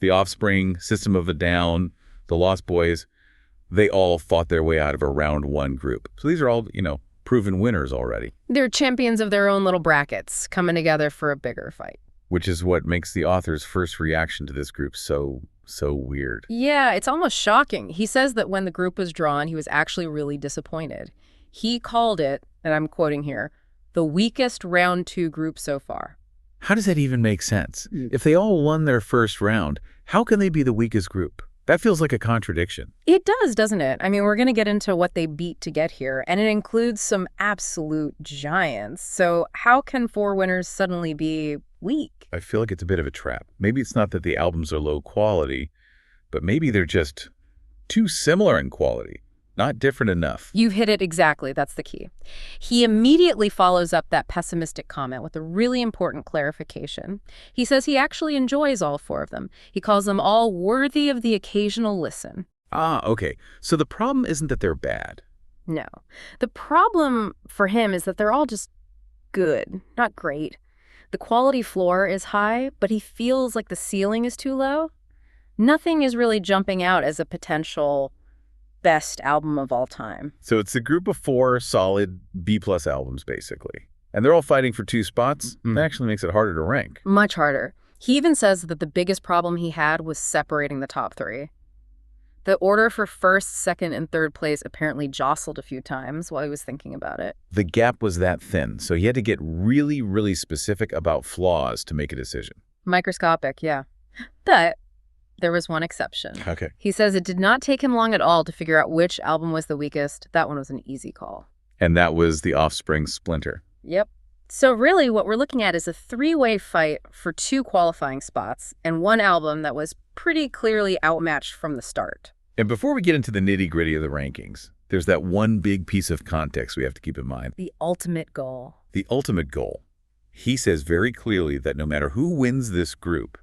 the Offspring, System of a Down, the Lost Boys, they all fought their way out of a round one group. So these are all, proven winners already. They're champions of their own little brackets, coming together for a bigger fight. Which is what makes the author's first reaction to this group so weird. Yeah, it's almost shocking. He says that when the group was drawn, he was actually really disappointed. He called it, and I'm quoting here, the weakest round 2 group so far. How does that even make sense? If they all won their first round, how can they be the weakest group? That feels like a contradiction. It does, doesn't it? I mean, we're going to get into what they beat to get here, and it includes some absolute giants. So how can 4 winners suddenly be weak? I feel like it's a bit of a trap. Maybe it's not that the albums are low quality, but maybe they're just too similar in quality. Not different enough. You've hit it exactly. That's the key. He immediately follows up that pessimistic comment with a really important clarification. He says he actually enjoys all 4 of them. He calls them all worthy of the occasional listen. Ah, okay. So the problem isn't that they're bad. No. The problem for him is that they're all just good, not great. The quality floor is high, but he feels like the ceiling is too low. Nothing is really jumping out as a potential best album of all time. So it's a group of 4 solid B-plus albums, basically. And they're all fighting for 2 spots. That actually makes it harder to rank. Much harder. He even says that the biggest problem he had was separating the top 3. The order for first, second, and third place apparently jostled a few times while he was thinking about it. The gap was that thin, so he had to get really, really specific about flaws to make a decision. Microscopic, yeah. But there was one exception. Okay. He says it did not take him long at all to figure out which album was the weakest. That one was an easy call. And that was the Offspring Splinter. Yep. So really what we're looking at is a 3-way fight for 2 qualifying spots and one album that was pretty clearly outmatched from the start. And before we get into the nitty-gritty of the rankings, there's that one big piece of context we have to keep in mind. The ultimate goal. The ultimate goal. He says very clearly that no matter who wins this group,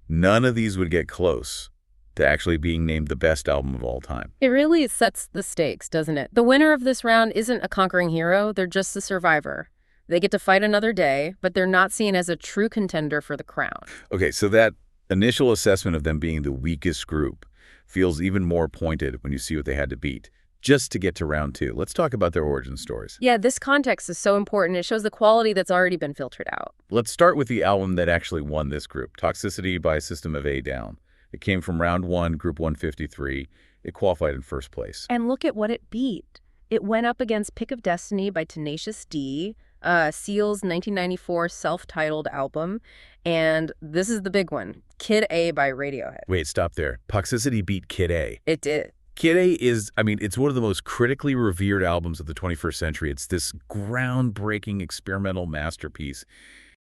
none of these would get close to actually being named the best album of all time. It really sets the stakes, doesn't it? The winner of this round isn't a conquering hero, they're just the survivor. They get to fight another day, but they're not seen as a true contender for the crown. Okay, so that initial assessment of them being the weakest group feels even more pointed when you see what they had to beat just to get to round 2. Let's talk about their origin stories. Yeah, this context is so important. It shows the quality that's already been filtered out. Let's start with the album that actually won this group, Toxicity by System of a Down. It came from round 1, group 153. It qualified in first place. And look at what it beat. It went up against Pick of Destiny by Tenacious D, Seal's 1994 self-titled album, and this is the big one, Kid A by Radiohead. Wait, stop there. Toxicity beat Kid A. It did. Kid A is, it's one of the most critically revered albums of the 21st century. It's this groundbreaking experimental masterpiece.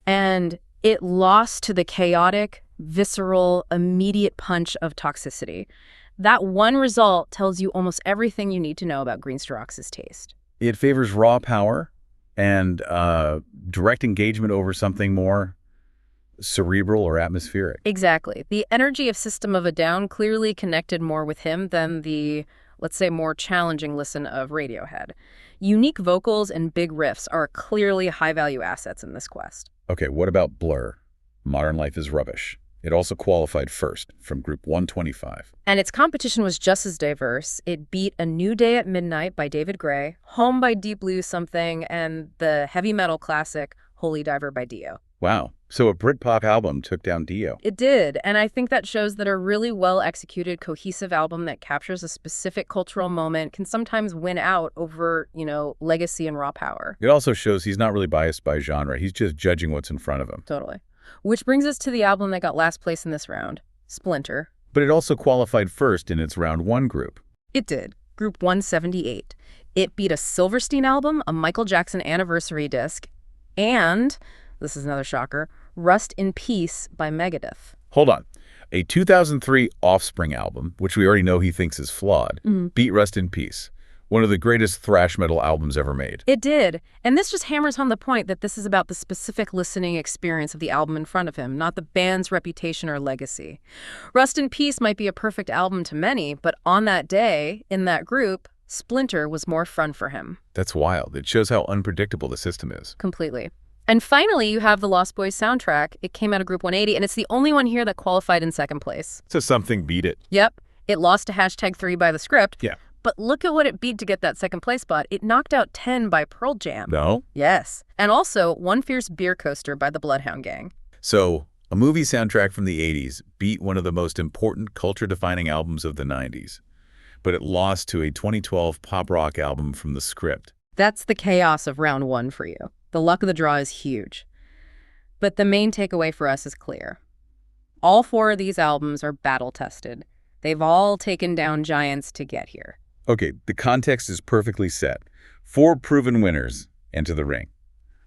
And it lost to the chaotic, visceral, immediate punch of Toxicity. That one result tells you almost everything you need to know about Greenstorox's taste. It favors raw power and direct engagement over something more cerebral or atmospheric. Exactly. The energy of System of a Down clearly connected more with him than the, let's say, more challenging listen of Radiohead. Unique vocals and big riffs are clearly high-value assets in this quest. Okay, what about Blur? Modern Life is Rubbish. It also qualified first from Group 125. And its competition was just as diverse. It beat A New Day at Midnight by David Gray, Home by Deep Blue Something, and the heavy metal classic Holy Diver by Dio. Wow. So a Britpop album took down Dio. It did, and I think that shows that a really well-executed, cohesive album that captures a specific cultural moment can sometimes win out over, legacy and raw power. It also shows he's not really biased by genre. He's just judging what's in front of him. Totally. Which brings us to the album that got last place in this round, Splinter. But it also qualified first in its round 1 group. It did, Group 178. It beat a Silverstein album, a Michael Jackson anniversary disc, and, this is another shocker, Rust in Peace by Megadeth. Hold on. A 2003 Offspring album, which we already know he thinks is flawed, beat Rust in Peace, one of the greatest thrash metal albums ever made. It did. And this just hammers home the point that this is about the specific listening experience of the album in front of him, not the band's reputation or legacy. Rust in Peace might be a perfect album to many, but on that day, in that group, Splinter was more fun for him. That's wild. It shows how unpredictable the system is. Completely. And finally, you have the Lost Boys soundtrack. It came out of Group 180, and it's the only one here that qualified in second place. So something beat it. Yep. It lost to #3 by the script. Yeah. But look at what it beat to get that second place spot. It knocked out 10 by Pearl Jam. No? Yes. And also One Fierce Beer Coaster by the Bloodhound Gang. So a movie soundtrack from the 80s beat one of the most important culture-defining albums of the 90s, but it lost to a 2012 pop rock album from the script. That's the chaos of round one for you. The luck of the draw is huge. But the main takeaway for us is clear. All 4 of these albums are battle-tested. They've all taken down giants to get here. Okay, the context is perfectly set. 4 proven winners enter the ring.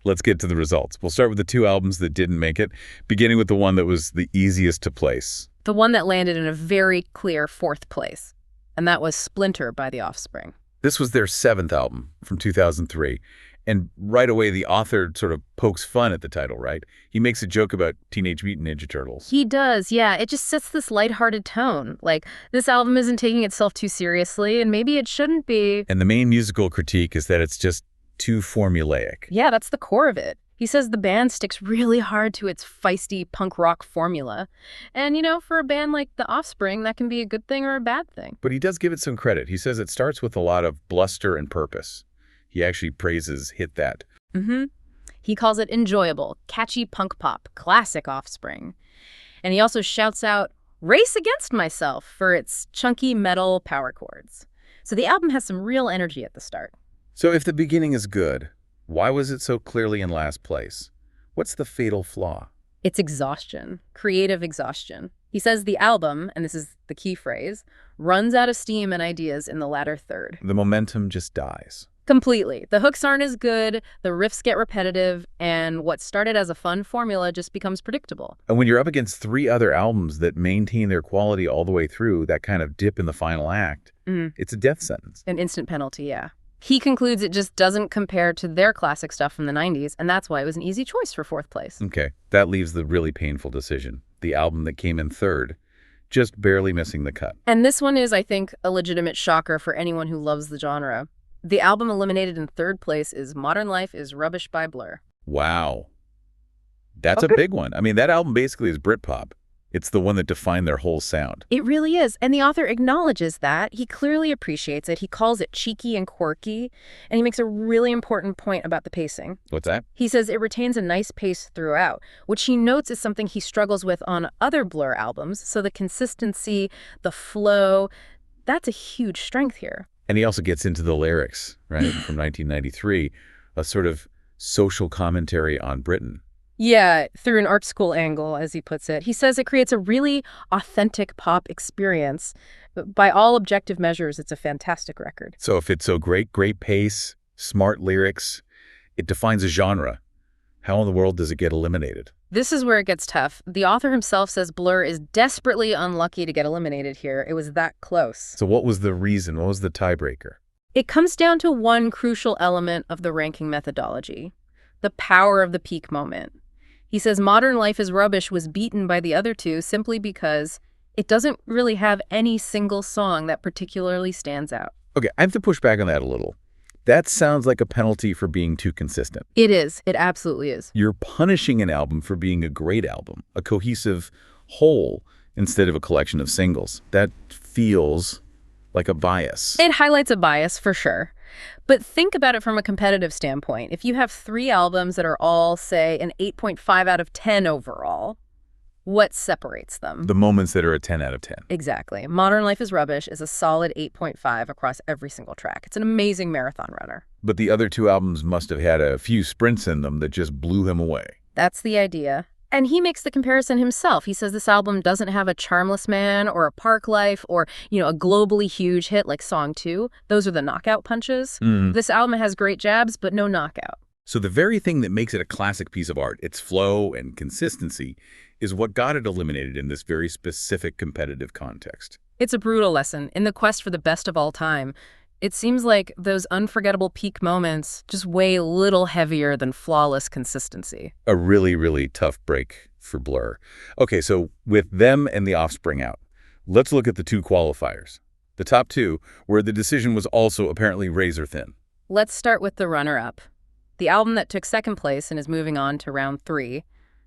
Let's get to the results. We'll start with the 2 albums that didn't make it, beginning with the one that was the easiest to place. The one that landed in a very clear 4th place. And that was Splinter by the Offspring. This was their 7th album from 2003. And right away, the author sort of pokes fun at the title, right? He makes a joke about Teenage Mutant Ninja Turtles. He does, yeah. It just sets this lighthearted tone. Like, this album isn't taking itself too seriously, and maybe it shouldn't be. And the main musical critique is that it's just too formulaic. Yeah, that's the core of it. He says the band sticks really hard to its feisty punk rock formula. And, for a band like The Offspring, that can be a good thing or a bad thing. But he does give it some credit. He says it starts with a lot of bluster and purpose. He actually praises Hit That. He calls it enjoyable, catchy punk pop, classic Offspring. And he also shouts out, "Race Against Myself," for its chunky metal power chords. So the album has some real energy at the start. So if the beginning is good, why was it so clearly in last place? What's the fatal flaw? It's exhaustion, creative exhaustion. He says the album, and this is the key phrase, runs out of steam and ideas in the latter third. The momentum just dies. Completely. The hooks aren't as good, the riffs get repetitive, and what started as a fun formula just becomes predictable. And when you're up against 3 other albums that maintain their quality all the way through, that kind of dip in the final act, it's a death sentence. An instant penalty, yeah. He concludes it just doesn't compare to their classic stuff from the 90s, and that's why it was an easy choice for 4th place. Okay, that leaves the really painful decision. The album that came in 3rd, just barely missing the cut. And this one is, I think, a legitimate shocker for anyone who loves the genre. The album eliminated in 3rd place is Modern Life is Rubbish by Blur. Wow. That's a big one. I mean, that album basically is Britpop. It's the one that defined their whole sound. It really is. And the author acknowledges that. He clearly appreciates it. He calls it cheeky and quirky. And he makes a really important point about the pacing. What's that? He says it retains a nice pace throughout, which he notes is something he struggles with on other Blur albums. So the consistency, the flow, that's a huge strength here. And he also gets into the lyrics, right, from 1993, a sort of social commentary on Britain. Yeah, through an art school angle, as he puts it. He says it creates a really authentic pop experience. By all objective measures, it's a fantastic record. So if it's so great pace, smart lyrics, it defines a genre. How in the world does it get eliminated? This is where it gets tough. The author himself says Blur is desperately unlucky to get eliminated here. It was that close. So what was the reason? What was the tiebreaker? It comes down to one crucial element of the ranking methodology, the power of the peak moment. He says Modern Life is Rubbish was beaten by the other 2 simply because it doesn't really have any single song that particularly stands out. Okay, I have to push back on that a little. That sounds like a penalty for being too consistent. It is. It absolutely is. You're punishing an album for being a great album, a cohesive whole, instead of a collection of singles. That feels like a bias. It highlights a bias for sure. But think about it from a competitive standpoint. If you have 3 albums that are all, say, an 8.5 out of 10 overall, what separates them? The moments that are a 10 out of 10. Exactly. Modern Life is Rubbish is a solid 8.5 across every single track. It's an amazing marathon runner. But the other 2 albums must have had a few sprints in them that just blew him away. That's the idea. And he makes the comparison himself. He says this album doesn't have a Charmless Man or a Park Life or, a globally huge hit like Song 2. Those are the knockout punches. This album has great jabs, but no knockout. So the very thing that makes it a classic piece of art, its flow and consistency, is what got it eliminated in this very specific competitive context. It's a brutal lesson in the quest for the best of all time. It seems like those unforgettable peak moments just weigh a little heavier than flawless consistency. A really, really tough break for Blur. Okay, so with them and The Offspring out, let's look at the 2 qualifiers. The top 2, where the decision was also apparently razor thin. Let's start with the runner-up. The album that took second place and is moving on to round 3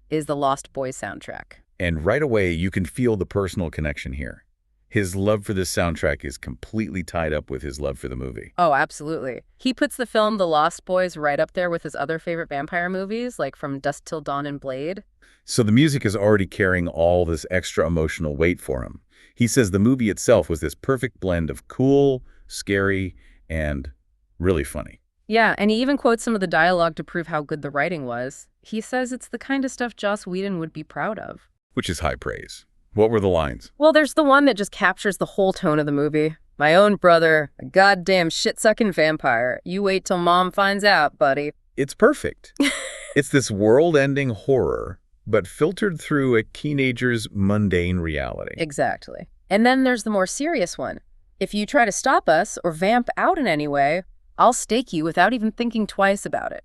is the Lost Boys soundtrack. And right away, you can feel the personal connection here. His love for this soundtrack is completely tied up with his love for the movie. Oh, absolutely. He puts the film The Lost Boys right up there with his other favorite vampire movies, like From Dusk Till Dawn and Blade. So the music is already carrying all this extra emotional weight for him. He says the movie itself was this perfect blend of cool, scary, and really funny. Yeah, and he even quotes some of the dialogue to prove how good the writing was. He says it's the kind of stuff Joss Whedon would be proud of. Which is high praise. What were the lines? Well, there's the one that just captures the whole tone of the movie. My own brother, a goddamn shit-sucking vampire. You wait till mom finds out, buddy. It's perfect. It's this world-ending horror, but filtered through a teenager's mundane reality. Exactly. And then there's the more serious one. If you try to stop us or vamp out in any way, I'll stake you without even thinking twice about it.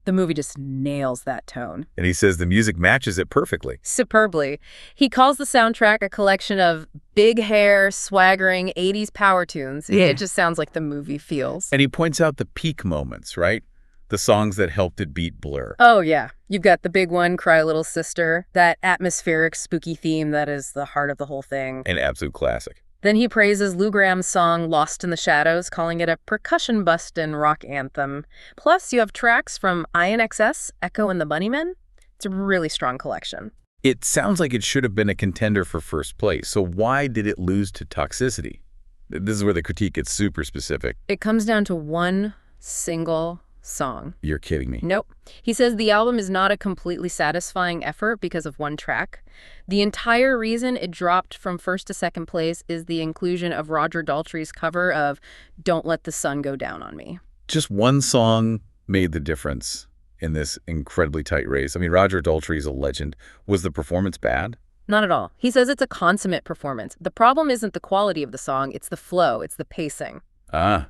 The movie just nails that tone. And he says the music matches it perfectly. Superbly. He calls the soundtrack a collection of big hair, swaggering 80s power tunes. Yeah. It just sounds like the movie feels. And he points out the peak moments, right? The songs that helped it beat Blur. Oh, yeah. You've got the big one, Cry Little Sister, that atmospheric, spooky theme that is the heart of the whole thing. An absolute classic. Then he praises Lou Graham's song Lost in the Shadows, calling it a percussion-bustin' rock anthem. Plus, you have tracks from INXS, Echo and the Bunnymen. It's a really strong collection. It sounds like it should have been a contender for first place. So why did it lose to Toxicity? This is where the critique gets super specific. It comes down to one single song. You're kidding me. Nope. He says the album is not a completely satisfying effort because of one track. The entire reason it dropped from first to second place is the inclusion of Roger Daltrey's cover of Don't Let the Sun Go Down on Me. Just one song made the difference in this incredibly tight race. I mean, Roger Daltrey is a legend. Was the performance bad? Not at all. He says it's a consummate performance. The problem isn't the quality of the song, it's the flow, it's the pacing. Ah,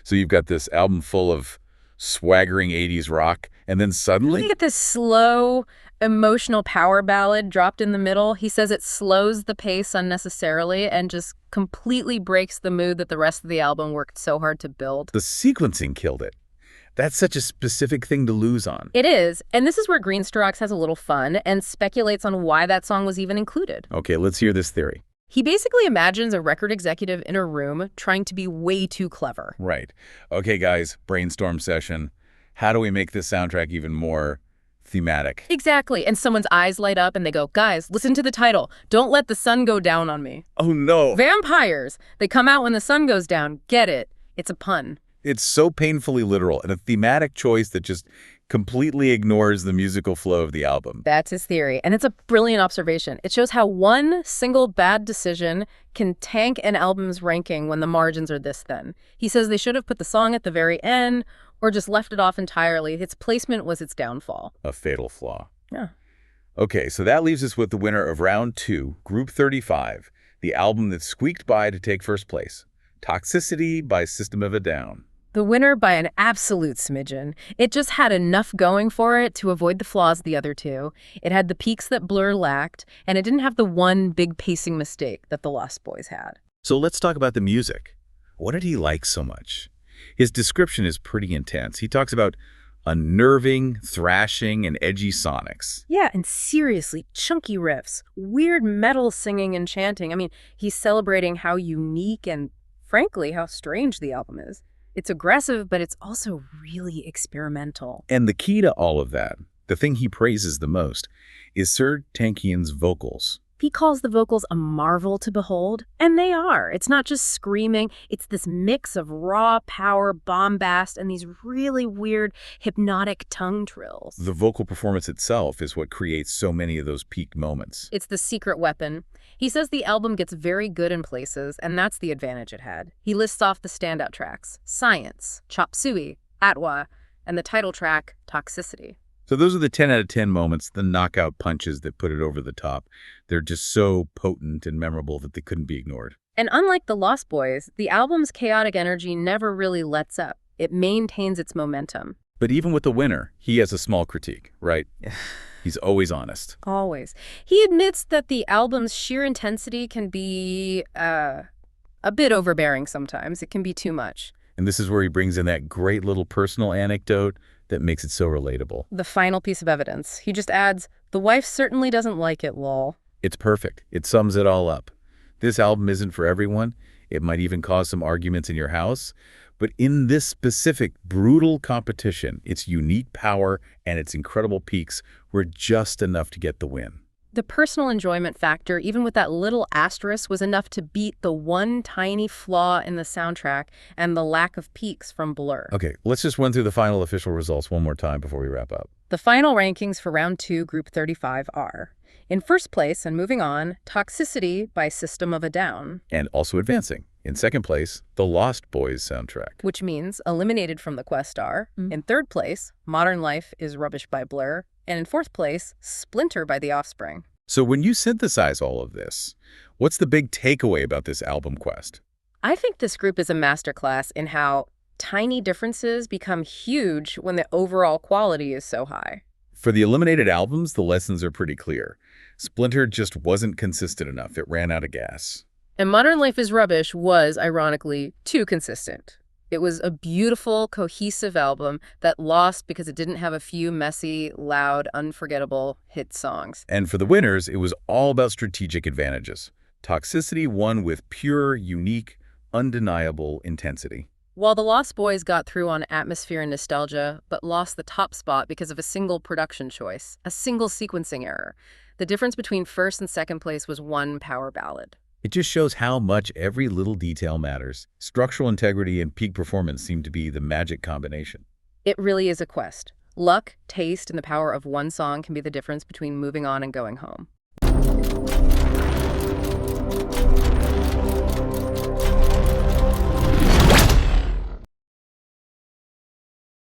so you've got this album full of swaggering 80s rock, and then suddenly You get this slow, emotional power ballad dropped in the middle. He says it slows the pace unnecessarily and just completely breaks the mood that the rest of the album worked so hard to build. the sequencing killed it. That's such a specific thing to lose on. It is, and this is where Greenstocks has a little fun and speculates on why that song was even included. Okay, let's hear this theory. He basically imagines a record executive in a room trying to be way too clever. Right. Okay, guys, brainstorm session. How do we make this soundtrack even more thematic? Exactly, and someone's eyes light up and they go, guys, listen to the title. Don't let the sun go down on me. Oh, no. Vampires. They come out when the sun goes down. Get it. It's a pun. It's so painfully literal and a thematic choice that just completely ignores the musical flow of the album. That's his theory, and it's a brilliant observation. It shows how one single bad decision can tank an album's ranking when the margins are this thin. He says they should have put the song at the very end or just left it off entirely. Its placement was its downfall. A fatal flaw. Yeah. Okay, so that leaves us with the winner of round 2, Group 35, the album that squeaked by to take first place, Toxicity by System of a Down. The winner by an absolute smidgen. It just had enough going for it to avoid the flaws of the other two. It had the peaks that Blur lacked, and it didn't have the one big pacing mistake that the Lost Boys had. So let's talk about the music. What did he like so much? His description is pretty intense. He talks about unnerving, thrashing, and edgy sonics. Yeah, and seriously, chunky riffs, weird metal singing and chanting. I mean, he's celebrating how unique and, frankly, how strange the album is. It's aggressive, but it's also really experimental. And the key to all of that, the thing he praises the most, is Serj Tankian's vocals. He calls the vocals a marvel to behold, and they are. It's not just screaming, it's this mix of raw power, bombast, and these really weird hypnotic tongue trills. The vocal performance itself is what creates so many of those peak moments. It's the secret weapon. He says the album gets very good in places, and that's the advantage it had. He lists off the standout tracks: Science, Chop Suey, Atwa, and the title track, Toxicity. So those are the 10 out of 10 moments, the knockout punches that put it over the top. They're just so potent and memorable that they couldn't be ignored. And unlike the Lost Boys, the album's chaotic energy never really lets up. It maintains its momentum. But even with the winner, he has a small critique, right? He's always honest. Always. He admits that the album's sheer intensity can be a bit overbearing sometimes. It can be too much. And this is where he brings in that great little personal anecdote. that makes it so relatable. The final piece of evidence. He just adds, "The wife certainly doesn't like it, lol." It's perfect. It sums it all up. This album isn't for everyone. It might even cause some arguments in your house. But in this specific brutal competition, its unique power and its incredible peaks were just enough to get the win. The personal enjoyment factor, even with that little asterisk, was enough to beat the one tiny flaw in the soundtrack and the lack of peaks from Blur. Okay, let's just run through the final official results one more time before we wrap up. The final rankings for Round 2, Group 35 are: in first place, and moving on, Toxicity by System of a Down. And also advancing. In second place, the Lost Boys soundtrack. Which means eliminated from the Quest are. In third place, Modern Life is Rubbish by Blur. And in fourth place, Splinter by The Offspring. So when you synthesize all of this, what's the big takeaway about this album quest? I think this group is a masterclass in how tiny differences become huge when the overall quality is so high. For the eliminated albums, the lessons are pretty clear. Splinter just wasn't consistent enough. It ran out of gas. And Modern Life is Rubbish was, ironically, too consistent. It was a beautiful, cohesive album that lost because it didn't have a few messy, loud, unforgettable hit songs. And for the winners, it was all about strategic advantages. Toxicity won with pure, unique, undeniable intensity. While the Lost Boys got through on atmosphere and nostalgia, but lost the top spot because of a single production choice, a single sequencing error. The difference between first and second place was one power ballad. It just shows how much every little detail matters. Structural integrity and peak performance seem to be the magic combination. It really is a quest. Luck, taste, and the power of one song can be the difference between moving on and going home.